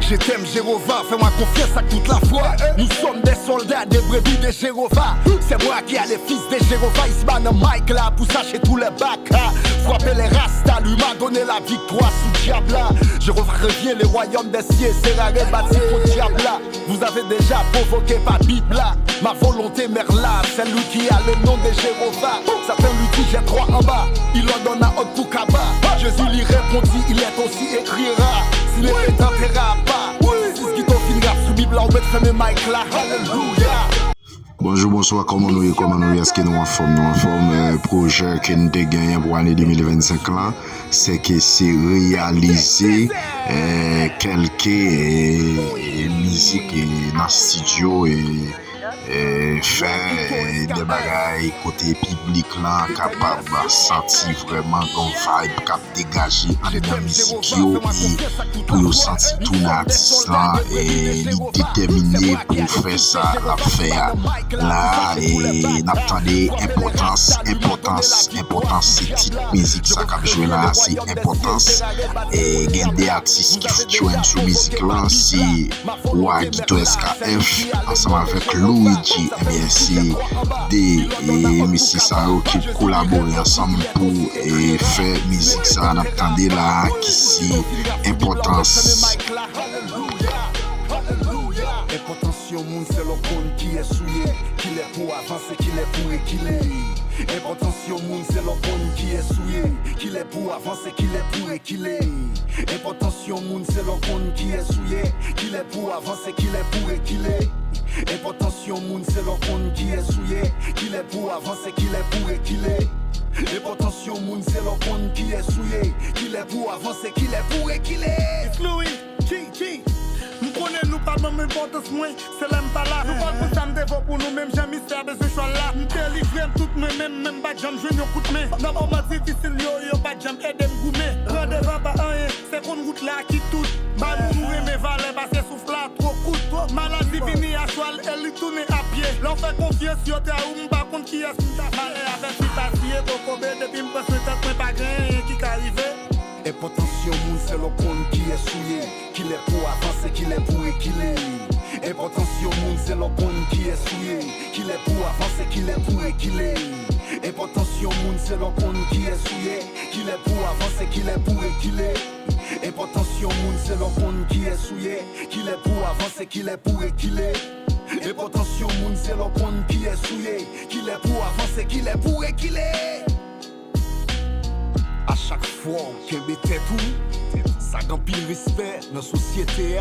Je t'aime Jérova, fais-moi confiance à toute la foi. Nous sommes des soldats, des brebis de Jérova. C'est moi qui a les fils de Jérova. Isman Mike là, pour sacher tous les bacs. Frapper les rastas, lui m'a donné la victoire sous Diabla. Jérova revient, les royaumes des cieux sera rebâti pour Diabla. Vous avez déjà provoqué par Bibla. Ma volonté merla, c'est lui qui a le nom de Jérova. Certains lui disent j'ai 3 en bas, il en donne à autre pour Kaba. Jésus lui répondit, il est aussi écrira. S'il ne t'entendra pas, c'est ce qui t'en finira sous Bible, on va te faire mes mic là, alléluia. Bonjour, bonsoir, comment nous est-ce que nous en forme projet que nous avons gagné pour l'année 2025 là, c'est que c'est réaliser quelques musiques dans le studio et faire des bagailles côté public là, capable de sentir vraiment qu'on vibe, cap dégager en dedans de musique et pour sentir tout l'artiste là et déterminer pour faire ça, la faire là et n'attendez importance c'est petite musique ça qu'a joué là, c'est importance et gain des artistes qui jouent sur musique là, c'est Wagito SKF ensemble avec Luigi, et bien c'est des musiques ça qui collaborent ensemble pour faire musique ça, n'attendez là qui c'est importance. Importance au monde, c'est l'homme qui est souillé, qu'il est pour avancer, qu'il est pour équilibrer. Importance au monde, c'est l'homme qui est souillé, qu'il est pour avancer, qu'il est pour équilibrer. Importance au monde, c'est l'homme qui est souillé, qu'il est pour avancer, qu'il est pour équilibrer. Importance au monde, c'est l'homme qui est souillé, qu'il est pour avancer, qu'il est pour équilibrer. Importance au monde, c'est l'homme qui est souillé, qu'il est pour avancer, qu'il est pour équilibrer. Louis, Chi. M'prenez nous pas dans importance moins, c'est l'aime pas là. Nous pas pour ça m'dévore pour nous même jamais faire besoin de choix là. M'délivrer tout même pas jam jouer nos coups de main. Dans moment difficile yo pas jam aider m'goumer. Rendez-vous pas rien, c'est qu'on route là qui tout. Bah nous mes valeurs passer souffle là trop coûte. Maladie fini à cheval, elle tourne à pied. L'on fait confiance yo t'as ou m'pas compte qui est malé avec si t'assier coco depuis m'passe tête pas gain qui arrivé. Importance au monde, c'est l'homme qui est souillé, qu'il est pour avancer, qu'il est pour équilibrer. Importance au monde, c'est l'homme qui est souillé, qu'il est pour avancer, qu'il est pour équilibrer. Importance au monde, c'est l'homme qui est souillé, qu'il est pour avancer, qu'il est pour équilibrer. Importance au monde, c'est l'homme qui est souillé, qu'il est pour avancer, qu'il est pour équilibrer. Importance au monde, c'est l'homme qui est souillé, qu'il est pour avancer, qu'il est pour équilibrer. À chaque fois qu'on mettait tout, ça gagne pile respect dans la société.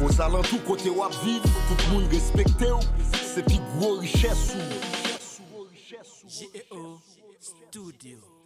Aux alentours, côté où vivre, tout le monde respecte. C'est plus gros richesse. GEO Studio.